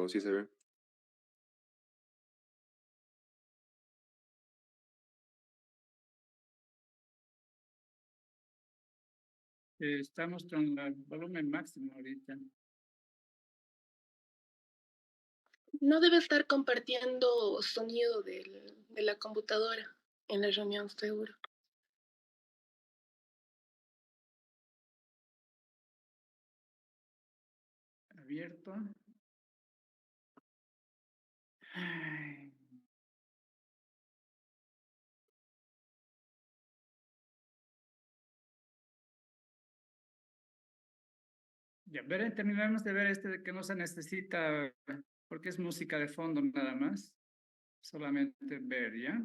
sí se ve. Estamos con el volumen máximo ahorita. No debe estar compartiendo sonido de la computadora en la reunión, seguro. Abierto. Ay. Ya, terminamos de ver este de que no se necesita, porque es música de fondo nada más. Solamente ver, ¿ya?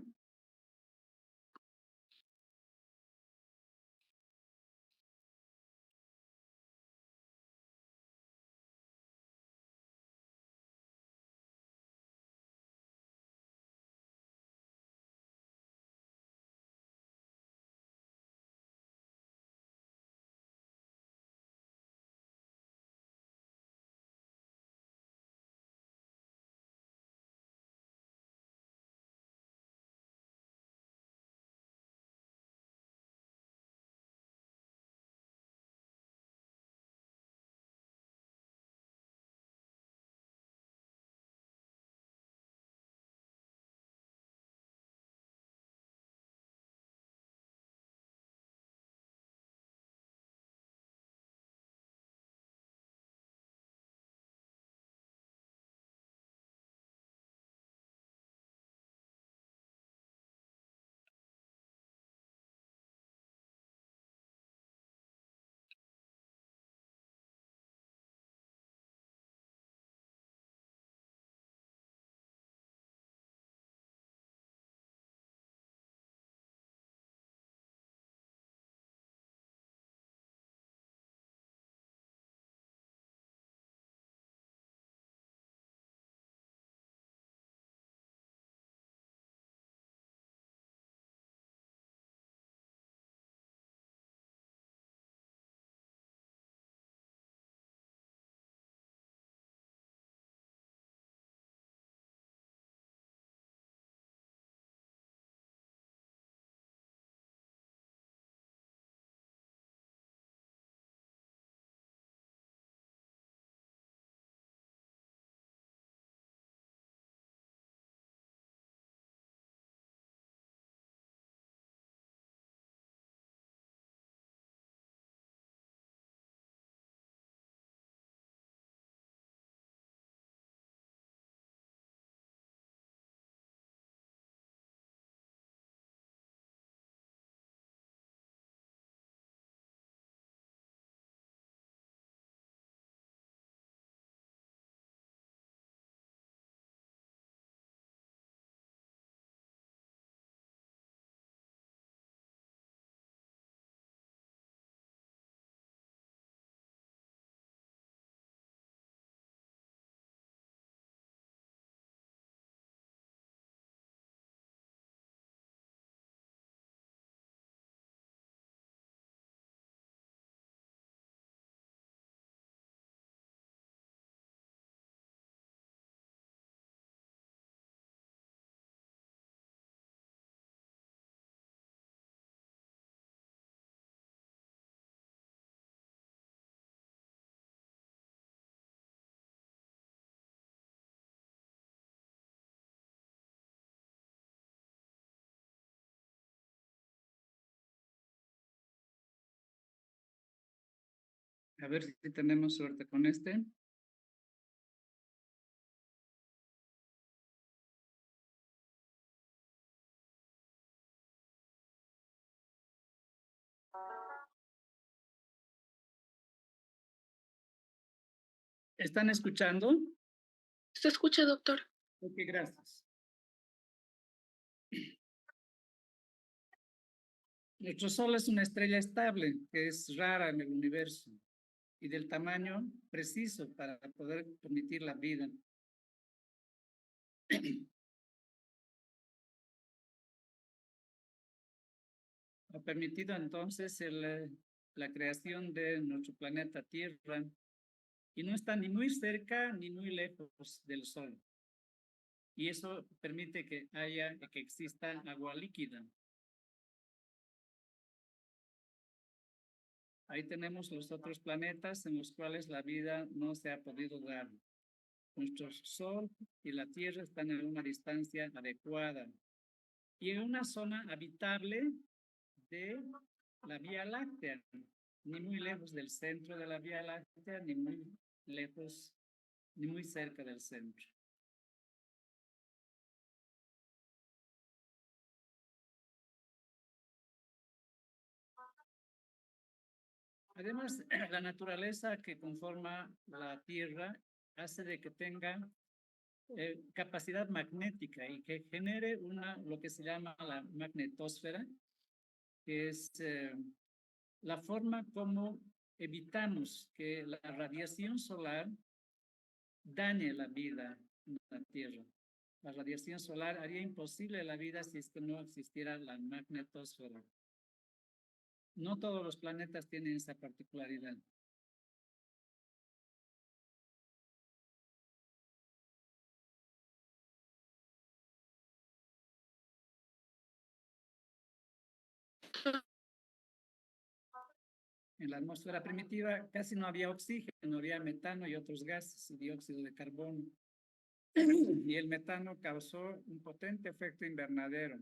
A ver si tenemos suerte con este. ¿Están escuchando? ¿Se escucha, doctor? Ok, gracias. Nuestro Sol es una estrella estable, que es rara en el universo y del tamaño preciso para poder permitir la vida. Ha permitido entonces la creación de nuestro planeta Tierra y no está ni muy cerca ni muy lejos del Sol. Y eso permite que exista agua líquida. Ahí tenemos los otros planetas en los cuales la vida no se ha podido dar. Nuestro Sol y la Tierra están en una distancia adecuada y en una zona habitable de la Vía Láctea, ni muy lejos del centro de la Vía Láctea, ni muy lejos, ni muy cerca del centro. Además, la naturaleza que conforma la Tierra hace de que tenga capacidad magnética y que genere lo que se llama la magnetosfera, que es la forma como evitamos que la radiación solar dañe la vida en la Tierra. La radiación solar haría imposible la vida si es que no existiera la magnetosfera. No todos los planetas tienen esa particularidad. En la atmósfera primitiva casi no había oxígeno, había metano y otros gases y dióxido de carbono. Y el metano causó un potente efecto invernadero.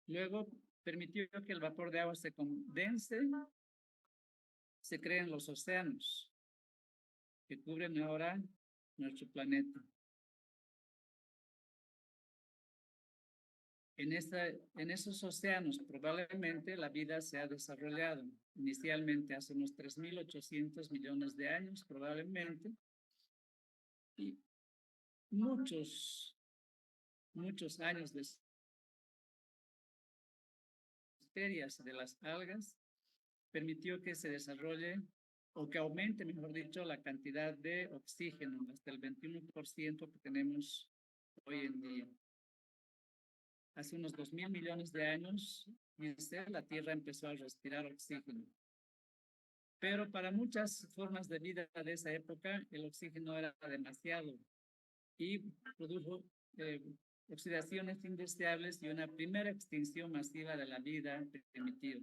Luego permitió que el vapor de agua se condense, se creen los océanos que cubren ahora nuestro planeta. En esos océanos probablemente la vida se ha desarrollado inicialmente hace unos 3.800 millones de años probablemente, y muchos años de bacterias de las algas permitió que se desarrolle o que aumente, mejor dicho, la cantidad de oxígeno hasta el 21% que tenemos hoy en día. Hace unos 2.000 millones de años, la Tierra empezó a respirar oxígeno. Pero para muchas formas de vida de esa época, el oxígeno era demasiado y produjo oxidaciones indeseables y una primera extinción masiva de la vida primitiva.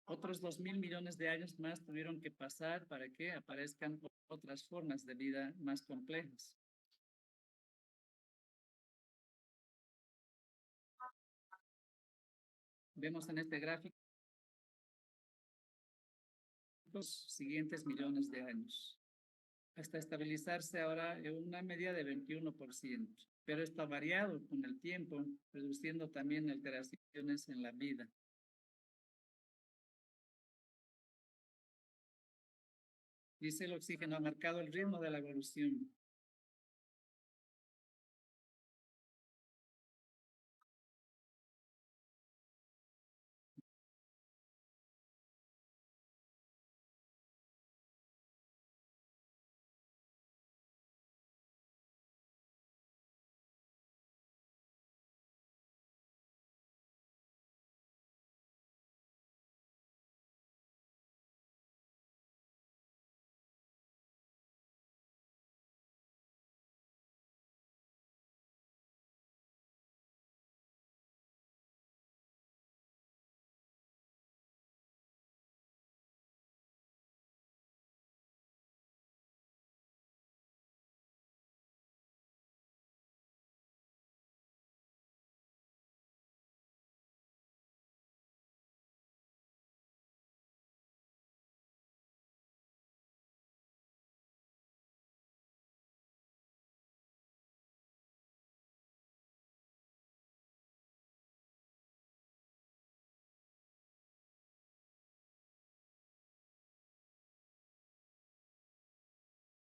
Otros 2.000 millones de años más tuvieron que pasar para que aparezcan otras formas de vida más complejas. Vemos en este gráfico los siguientes millones de años, hasta estabilizarse ahora en una media de 21%, pero esto ha variado con el tiempo, produciendo también alteraciones en la vida. Dice el oxígeno ha marcado el ritmo de la evolución.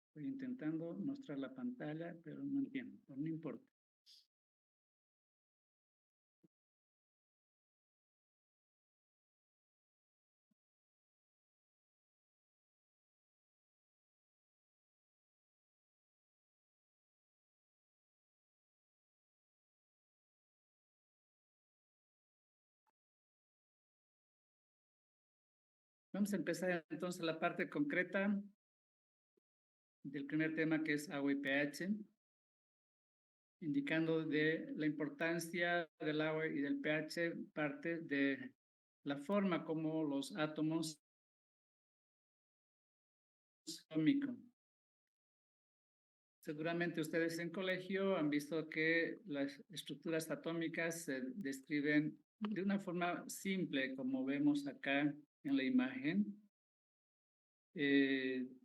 Estoy intentando mostrar la pantalla, pero no entiendo, no importa. Vamos a empezar entonces la parte concreta del primer tema, que es agua y pH, indicando de la importancia del agua y del pH, parte de la forma como los átomos atómicos. Seguramente ustedes en colegio han visto que las estructuras atómicas se describen de una forma simple, como vemos acá en la imagen,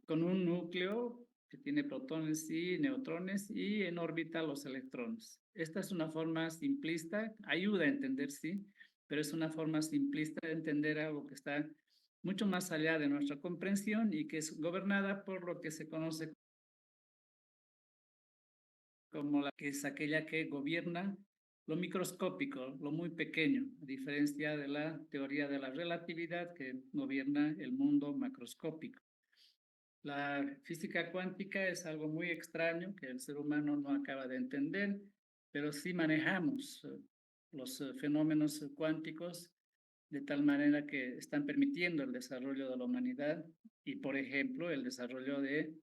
con un núcleo que tiene protones y neutrones y en órbita los electrones. Esta es una forma simplista, ayuda a entender, sí, pero es una forma simplista de entender algo que está mucho más allá de nuestra comprensión y que es gobernada por lo que se conoce como la que es aquella que gobierna lo microscópico, lo muy pequeño, a diferencia de la teoría de la relatividad que gobierna el mundo macroscópico. La física cuántica es algo muy extraño que el ser humano no acaba de entender, pero sí manejamos los fenómenos cuánticos de tal manera que están permitiendo el desarrollo de la humanidad y, por ejemplo, el desarrollo de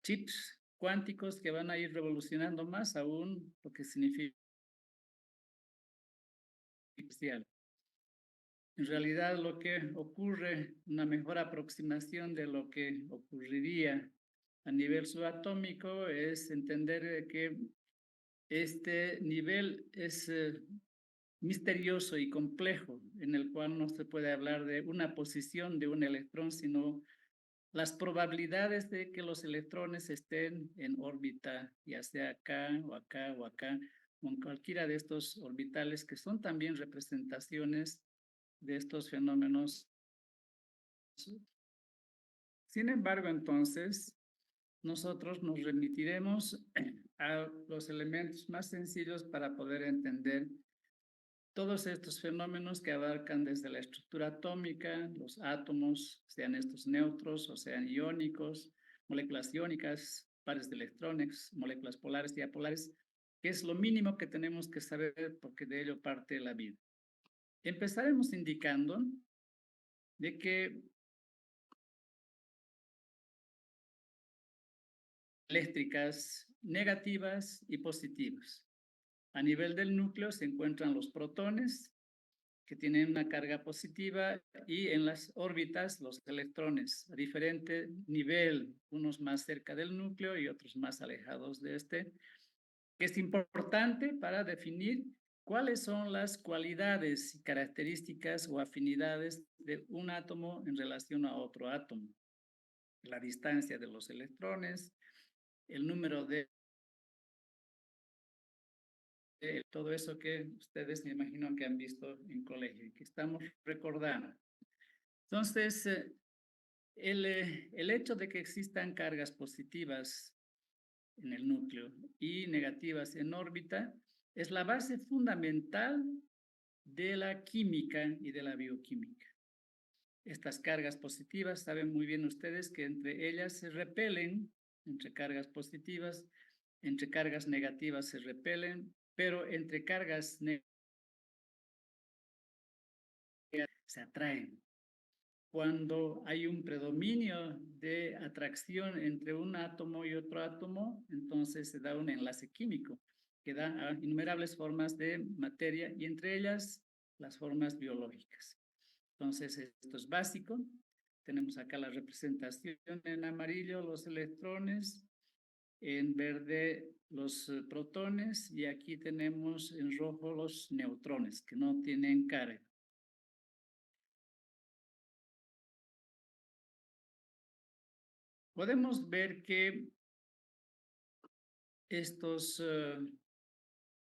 chips cuánticos que van a ir revolucionando más aún lo que significa artificial. En realidad, lo que ocurre, una mejor aproximación de lo que ocurriría a nivel subatómico, es entender que este nivel es misterioso y complejo, en el cual no se puede hablar de una posición de un electrón, sino las probabilidades de que los electrones estén en órbita, ya sea acá o acá o acá, o en cualquiera de estos orbitales que son también representaciones de estos fenómenos. Sin embargo, entonces, nosotros nos remitiremos a los elementos más sencillos para poder entender todos estos fenómenos que abarcan desde la estructura atómica, los átomos, sean estos neutros o sean iónicos, moléculas iónicas, pares de electrones, moléculas polares y apolares, que es lo mínimo que tenemos que saber porque de ello parte la vida. Empezaremos indicando de que eléctricas negativas y positivas. A nivel del núcleo se encuentran los protones, que tienen una carga positiva, y en las órbitas los electrones, a diferente nivel, unos más cerca del núcleo y otros más alejados de este, que es importante para definir cuáles son las cualidades y características o afinidades de un átomo en relación a otro átomo. La distancia de los electrones, el número de todo eso que ustedes me imagino que han visto en colegio y que estamos recordando. Entonces, el hecho de que existan cargas positivas en el núcleo y negativas en órbita es la base fundamental de la química y de la bioquímica. Estas cargas positivas, saben muy bien ustedes que entre ellas se repelen, entre cargas positivas, entre cargas negativas se repelen, pero entre cargas negativas se atraen. Cuando hay un predominio de atracción entre un átomo y otro átomo, entonces se da un enlace químico que da a innumerables formas de materia y entre ellas las formas biológicas. Entonces esto es básico. Tenemos acá la representación en amarillo los electrones, en verde los protones y aquí tenemos en rojo los neutrones que no tienen carga. Podemos ver que estos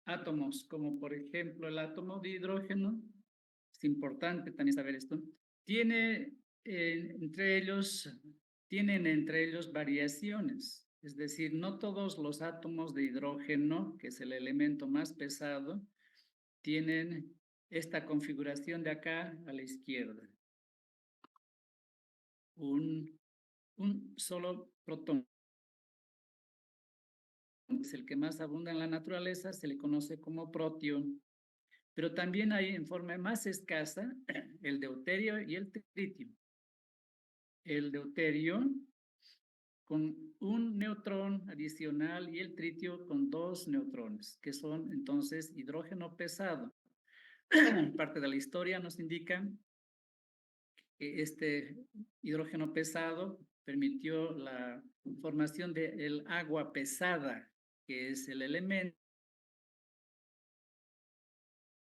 átomos, como por ejemplo el átomo de hidrógeno, es importante también saber esto, tienen entre ellos variaciones, es decir, no todos los átomos de hidrógeno, que es el elemento más pesado, tienen esta configuración de acá a la izquierda. Un solo protón es el que más abunda en la naturaleza, se le conoce como protión. Pero también hay en forma más escasa el deuterio y el tritio. el deuterio con un neutrón adicional y el tritio con 2 neutrones, que son entonces hidrógeno pesado. Parte de la historia nos indica que este hidrógeno pesado permitió la formación del agua pesada, que es el elemento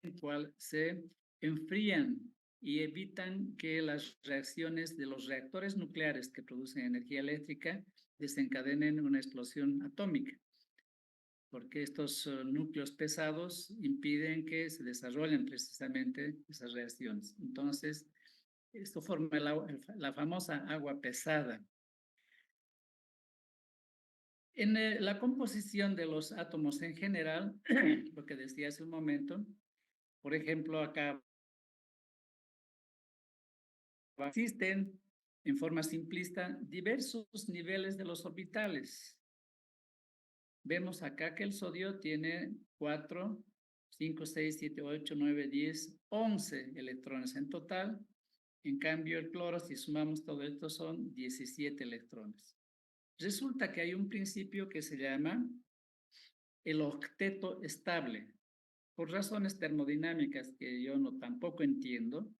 en el cual se enfrían y evitan que las reacciones de los reactores nucleares que producen energía eléctrica desencadenen una explosión atómica, porque estos núcleos pesados impiden que se desarrollen precisamente esas reacciones. Entonces, esto forma la famosa agua pesada. En la composición de los átomos en general, lo que decía hace un momento, por ejemplo, acá existen en forma simplista diversos niveles de los orbitales. Vemos acá que el sodio tiene 4, 5, 6, 7, 8, 9, 10, 11 electrones en total. En cambio, el cloro, si sumamos todo esto, son 17 electrones. Resulta que hay un principio que se llama el octeto estable. Por razones termodinámicas que yo tampoco entiendo,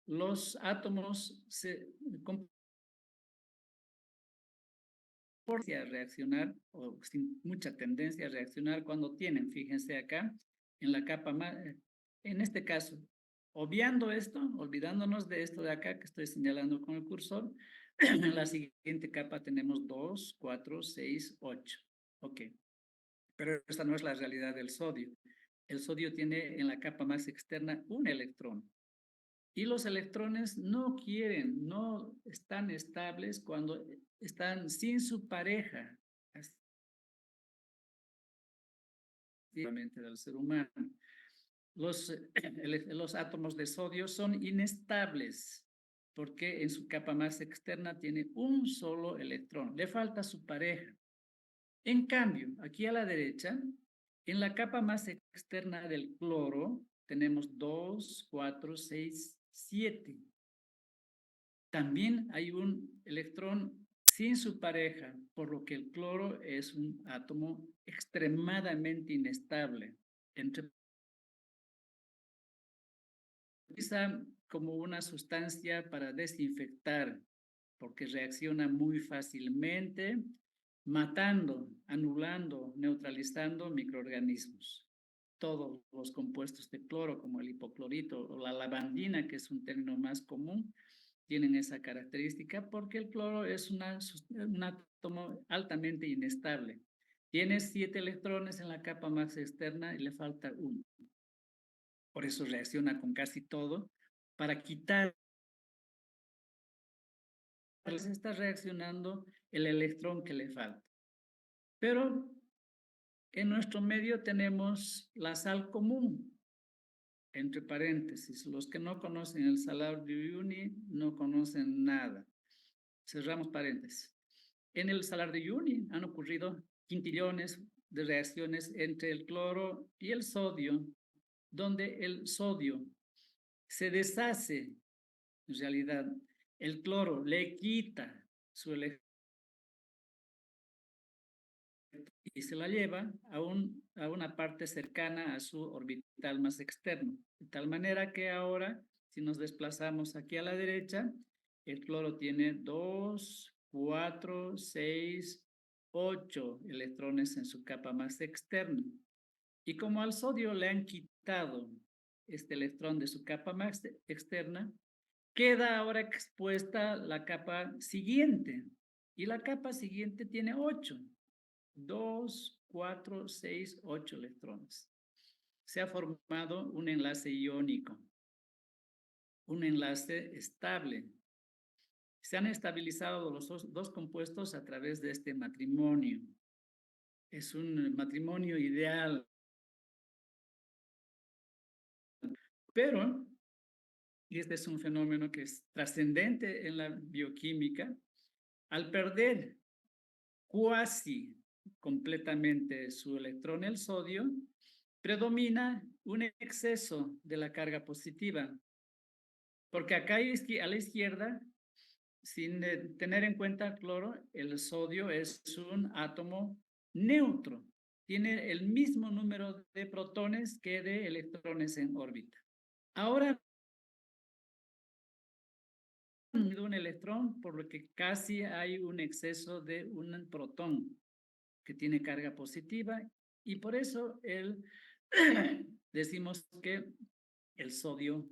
los átomos se comportan a reaccionar, o sin mucha tendencia a reaccionar cuando tienen, fíjense acá, en la capa más, en este caso, obviando esto, olvidándonos de esto de acá que estoy señalando con el cursor, en la siguiente capa tenemos 2, 4, 6, 8. Ok, pero esta no es la realidad del sodio. El sodio tiene en la capa más externa un electrón. Y los electrones no quieren, no están estables cuando están sin su pareja. Del ser humano. Los átomos de sodio son inestables porque en su capa más externa tiene un solo electrón, le falta su pareja. En cambio, aquí a la derecha, en la capa más externa del cloro, tenemos 2, 4, 6, 7. También hay un electrón sin su pareja, por lo que el cloro es un átomo extremadamente inestable. Utiliza como una sustancia para desinfectar, porque reacciona muy fácilmente, matando, anulando, neutralizando microorganismos. Todos los compuestos de cloro, como el hipoclorito o la lavandina, que es un término más común, tienen esa característica porque el cloro es un átomo altamente inestable. Tiene 7 electrones en la capa más externa y le falta 1. Por eso reacciona con casi todo para quitar. Está reaccionando el electrón que le falta. Pero en nuestro medio tenemos la sal común, entre paréntesis. Los que no conocen el Salar de Uyuni no conocen nada. Cerramos paréntesis. En el Salar de Uyuni han ocurrido quintillones de reacciones entre el cloro y el sodio, donde el sodio se deshace, en realidad, el cloro le quita su electrón y se la lleva a una parte cercana a su orbital más externo. De tal manera que ahora, si nos desplazamos aquí a la derecha, el cloro tiene 2, 4, 6, 8 electrones en su capa más externa. Y como al sodio le han quitado este electrón de su capa más externa, queda ahora expuesta la capa siguiente. Y la capa siguiente tiene 8. 2, 4, 6, 8 electrones. Se ha formado un enlace iónico, un enlace estable. Se han estabilizado los dos compuestos a través de este matrimonio. Es un matrimonio ideal. Pero, y este es un fenómeno que es trascendente en la bioquímica, al perder cuasi completamente su electrón, el sodio, predomina un exceso de la carga positiva. Porque acá a la izquierda sin tener en cuenta el cloro, el sodio es un átomo neutro. Tiene el mismo número de protones que de electrones en órbita. Ahora, un electrón, por lo que casi hay un exceso de un protón que tiene carga positiva, y por eso decimos que el sodio,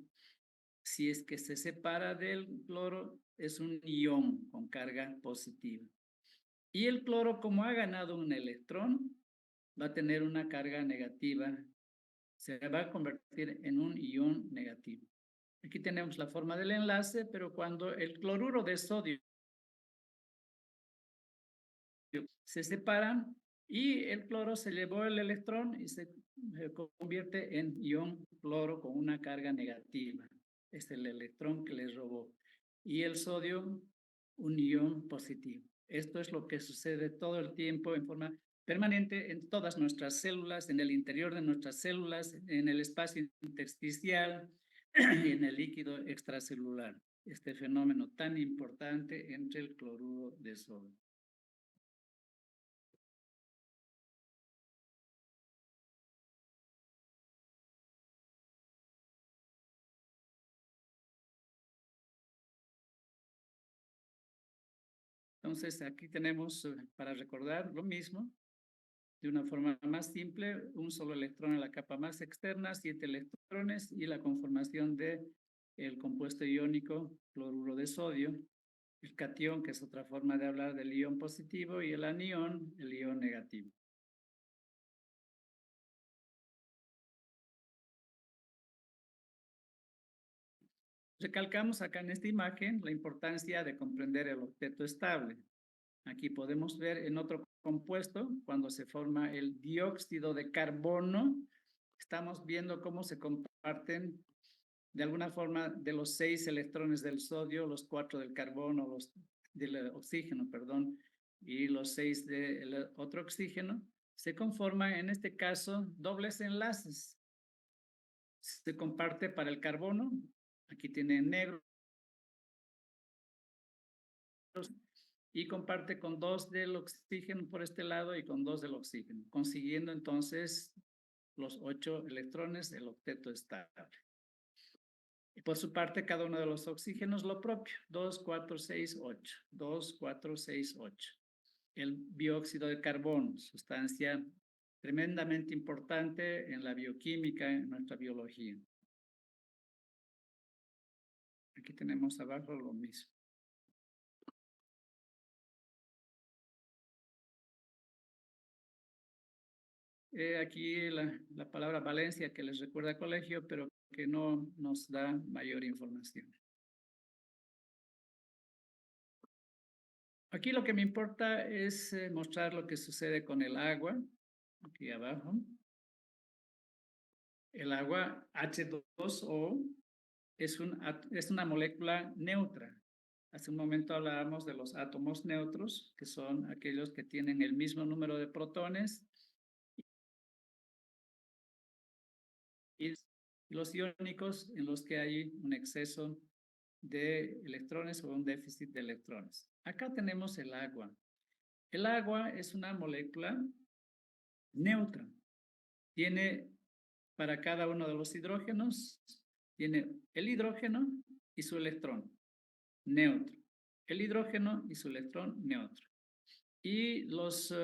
si es que se separa del cloro, es un ion con carga positiva. Y el cloro, como ha ganado un electrón, va a tener una carga negativa, se va a convertir en un ion negativo. Aquí tenemos la forma del enlace, pero cuando el cloruro de sodio se separan y el cloro se llevó el electrón y se convierte en ion cloro con una carga negativa. Es el electrón que les robó. Y el sodio, un ion positivo. Esto es lo que sucede todo el tiempo en forma permanente en todas nuestras células, en el interior de nuestras células, en el espacio intersticial y en el líquido extracelular. Este fenómeno tan importante entre el cloruro de sodio. Entonces, aquí tenemos, para recordar lo mismo, de una forma más simple, un solo electrón en la capa más externa, 7 electrones y la conformación de el compuesto iónico cloruro de sodio, el catión, que es otra forma de hablar del ion positivo, y el anión, el ion negativo. Recalcamos acá en esta imagen la importancia de comprender el octeto estable. Aquí podemos ver en otro compuesto, cuando se forma el dióxido de carbono, estamos viendo cómo se comparten de alguna forma de los 6 electrones del sodio, los 4 del carbono, los del oxígeno, perdón, y los 6 del otro oxígeno, se conforman en este caso dobles enlaces. Se comparte para el carbono, aquí tiene negro, y comparte con 2 del oxígeno por este lado y con 2 del oxígeno, consiguiendo entonces los 8 electrones del octeto estable. Y por su parte, cada uno de los oxígenos lo propio, 2, 4, 6, 8, 2, 4, 6, 8. El dióxido de carbono, sustancia tremendamente importante en la bioquímica, en nuestra biología. Aquí tenemos abajo lo mismo. Aquí la palabra valencia que les recuerda al colegio, pero que no nos da mayor información. Aquí lo que me importa es mostrar lo que sucede con el agua, aquí abajo. El agua H2O es una molécula neutra. Hace un momento hablábamos de los átomos neutros, que son aquellos que tienen el mismo número de protones, y los iónicos en los que hay un exceso de electrones o un déficit de electrones. Acá tenemos el agua. El agua es una molécula neutra. Tiene para cada uno de los hidrógenos, tiene el hidrógeno y su electrón neutro. El hidrógeno y su electrón neutro. Y los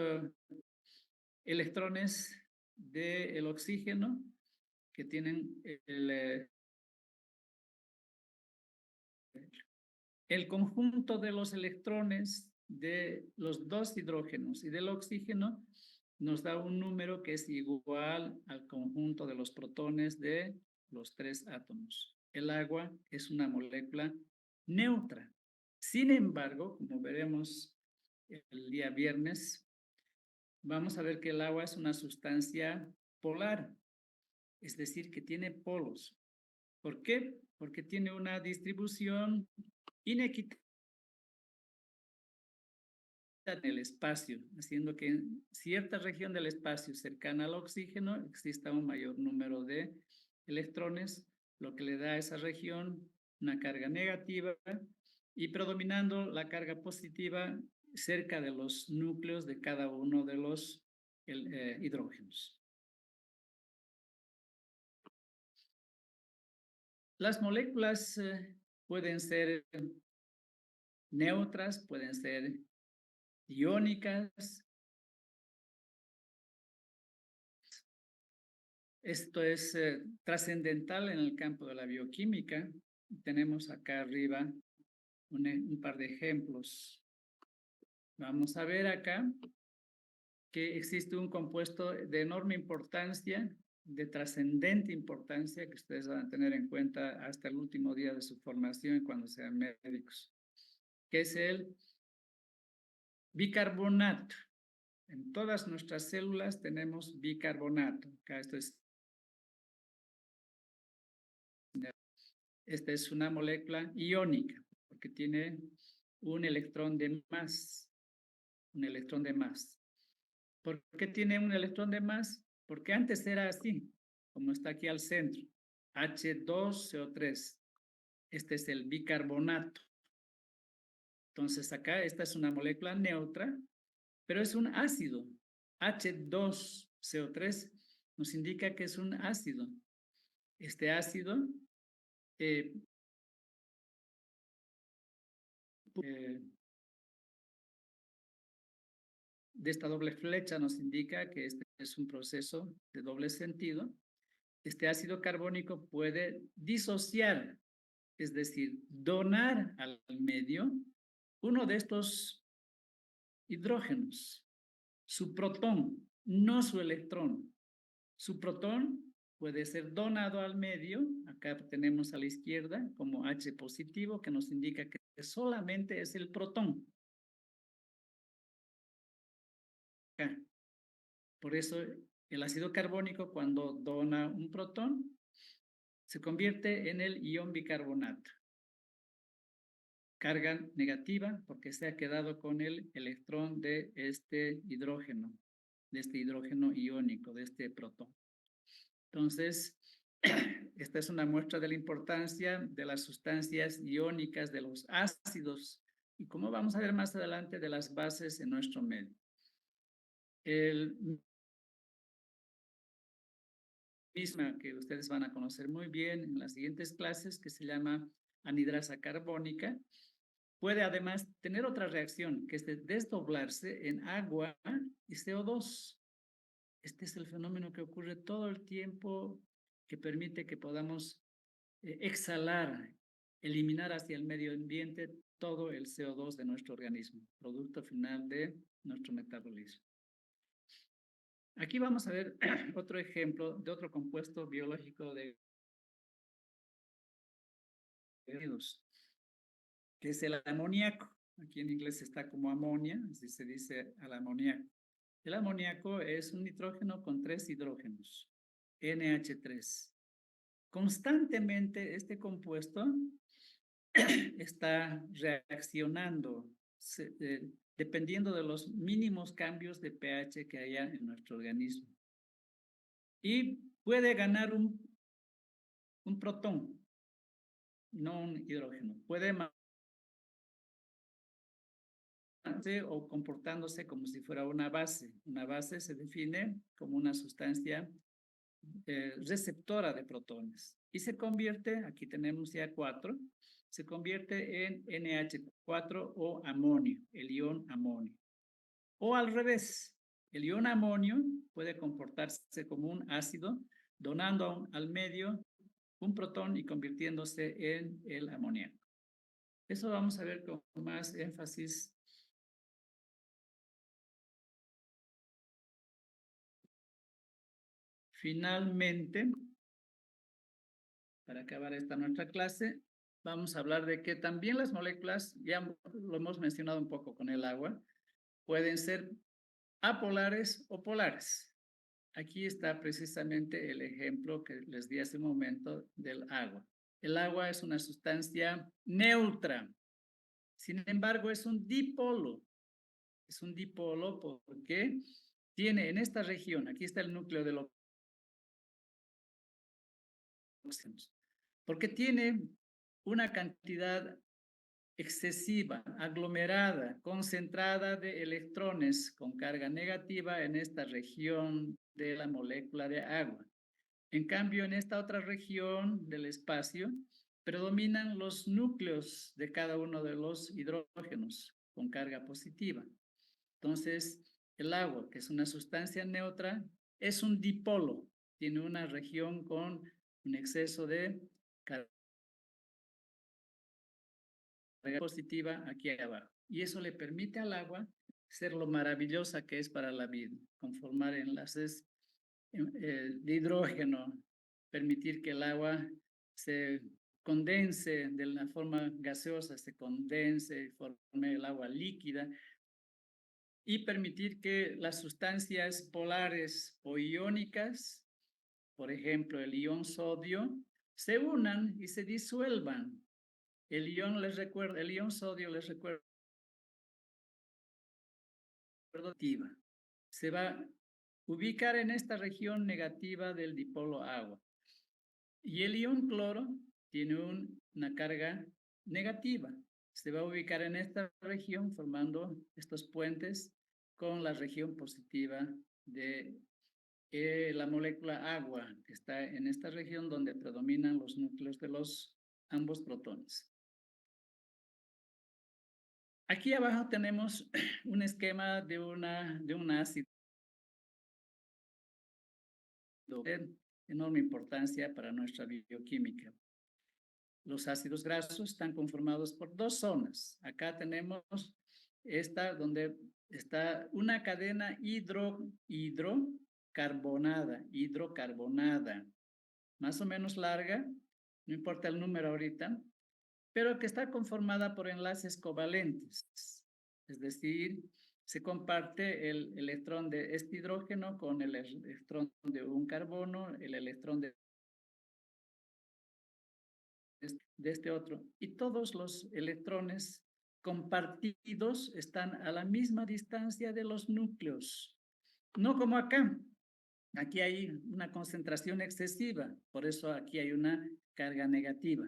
electrones del oxígeno que tienen el conjunto de los electrones de los 2 hidrógenos y del oxígeno nos da un número que es igual al conjunto de los protones de los 3 átomos. El agua es una molécula neutra. Sin embargo, como veremos el día viernes, vamos a ver que el agua es una sustancia polar, es decir, que tiene polos. ¿Por qué? Porque tiene una distribución inequitativa en el espacio, haciendo que en cierta región del espacio cercana al oxígeno exista un mayor número de electrones, lo que le da a esa región una carga negativa, y predominando la carga positiva cerca de los núcleos de cada uno de los hidrógenos. Las moléculas pueden ser neutras, pueden ser iónicas. Esto es trascendental en el campo de la bioquímica. Tenemos acá arriba un par de ejemplos. Vamos a ver acá que existe un compuesto de enorme importancia, de trascendente importancia, que ustedes van a tener en cuenta hasta el último día de su formación cuando sean médicos, que es el bicarbonato. En todas nuestras células tenemos bicarbonato. Acá esta es una molécula iónica, porque tiene un electrón de más. Un electrón de más. ¿Por qué tiene un electrón de más? Porque antes era así, como está aquí al centro. H2CO3. Este es el bicarbonato. Entonces acá esta es una molécula neutra, pero es un ácido. H2CO3 nos indica que es un ácido. Este ácido de esta doble flecha nos indica que este es un proceso de doble sentido. Este ácido carbónico puede disociar, es decir, donar al medio uno de estos hidrógenos, su protón, no su electrón. Su protón puede ser donado al medio, acá tenemos a la izquierda como H positivo, que nos indica que solamente es el protón. Acá. Por eso el ácido carbónico, cuando dona un protón, se convierte en el ion bicarbonato. Carga negativa porque se ha quedado con el electrón de este hidrógeno iónico, de este protón. Entonces, esta es una muestra de la importancia de las sustancias iónicas, de los ácidos, y como vamos a ver más adelante, de las bases en nuestro medio. El misma que ustedes van a conocer muy bien en las siguientes clases, que se llama anhidrasa carbónica, puede además tener otra reacción, que es de desdoblarse en agua y CO2. Este es el fenómeno que ocurre todo el tiempo, que permite que podamos exhalar, eliminar hacia el medio ambiente todo el CO2 de nuestro organismo, producto final de nuestro metabolismo. Aquí vamos a ver otro ejemplo de otro compuesto biológico de que es el amoníaco. Aquí en inglés está como amonia, así se dice al amoníaco. El amoníaco es un nitrógeno con 3 hidrógenos, NH3. Constantemente este compuesto está reaccionando dependiendo de los mínimos cambios de pH que haya en nuestro organismo. Y puede ganar un protón, no un hidrógeno. Puede o comportándose como si fuera una base. Una base se define como una sustancia receptora de protones y se convierte, aquí tenemos ya 4, se convierte en NH4 o amonio, el ion amonio. O al revés, el ion amonio puede comportarse como un ácido, donando al medio un protón y convirtiéndose en el amoníaco. Eso vamos a ver con más énfasis. Finalmente, para acabar esta nuestra clase, vamos a hablar de que también las moléculas, ya lo hemos mencionado un poco con el agua, pueden ser apolares o polares. Aquí está precisamente el ejemplo que les di hace un momento del agua. El agua es una sustancia neutra. Sin embargo, es un dipolo. Es un dipolo porque tiene en esta región, aquí está el núcleo del oxígeno, porque tiene una cantidad excesiva, aglomerada, concentrada de electrones con carga negativa en esta región de la molécula de agua. En cambio, en esta otra región del espacio, predominan los núcleos de cada uno de los hidrógenos con carga positiva. Entonces, el agua, que es una sustancia neutra, es un dipolo, tiene una región con un exceso de carga positiva aquí abajo. Y eso le permite al agua ser lo maravillosa que es para la vida, conformar enlaces de hidrógeno, permitir que el agua se condense de la forma gaseosa, se condense, forme el agua líquida, y permitir que las sustancias polares o iónicas, por ejemplo, el ion sodio, se unan y se disuelvan. El ion sodio les recuerda activa. Se va a ubicar en esta región negativa del dipolo agua. Y el ion cloro tiene una carga negativa. Se va a ubicar en esta región formando estos puentes con la región positiva de la molécula agua, que está en esta región donde predominan los núcleos de los ambos protones. Aquí abajo tenemos un esquema de un ácido de enorme importancia para nuestra bioquímica. Los ácidos grasos están conformados por dos zonas. Acá tenemos esta donde está una cadena hidrocarbonada, más o menos larga, no importa el número ahorita, pero que está conformada por enlaces covalentes. Es decir, se comparte el electrón de este hidrógeno con el electrón de un carbono, el electrón de este otro. Y todos los electrones compartidos están a la misma distancia de los núcleos. No como acá. Aquí hay una concentración excesiva, por eso aquí hay una carga negativa,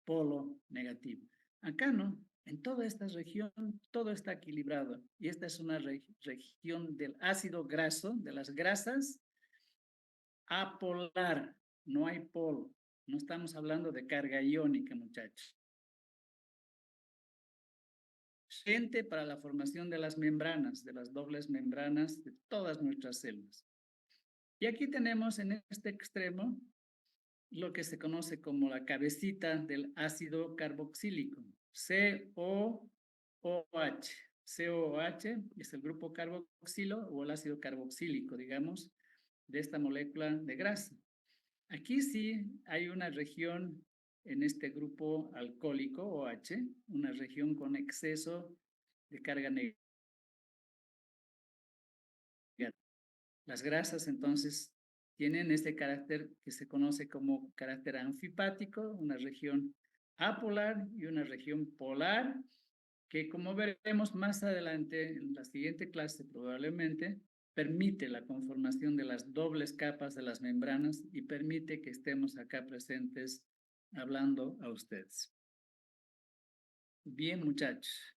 polo negativo. Acá no, en toda esta región todo está equilibrado y esta es una región del ácido graso, de las grasas, apolar, no hay polo. No estamos hablando de carga iónica, muchachos. Gente para la formación de las membranas, de las dobles membranas de todas nuestras células. Y aquí tenemos en este extremo lo que se conoce como la cabecita del ácido carboxílico, COOH. COOH es el grupo carboxilo o el ácido carboxílico, digamos, de esta molécula de grasa. Aquí sí hay una región en este grupo alcohólico, OH, una región con exceso de carga negativa. Las grasas, entonces, tienen este carácter que se conoce como carácter anfipático, una región apolar y una región polar, que como veremos más adelante en la siguiente clase probablemente, permite la conformación de las dobles capas de las membranas y permite que estemos acá presentes hablando a ustedes. Bien, muchachos.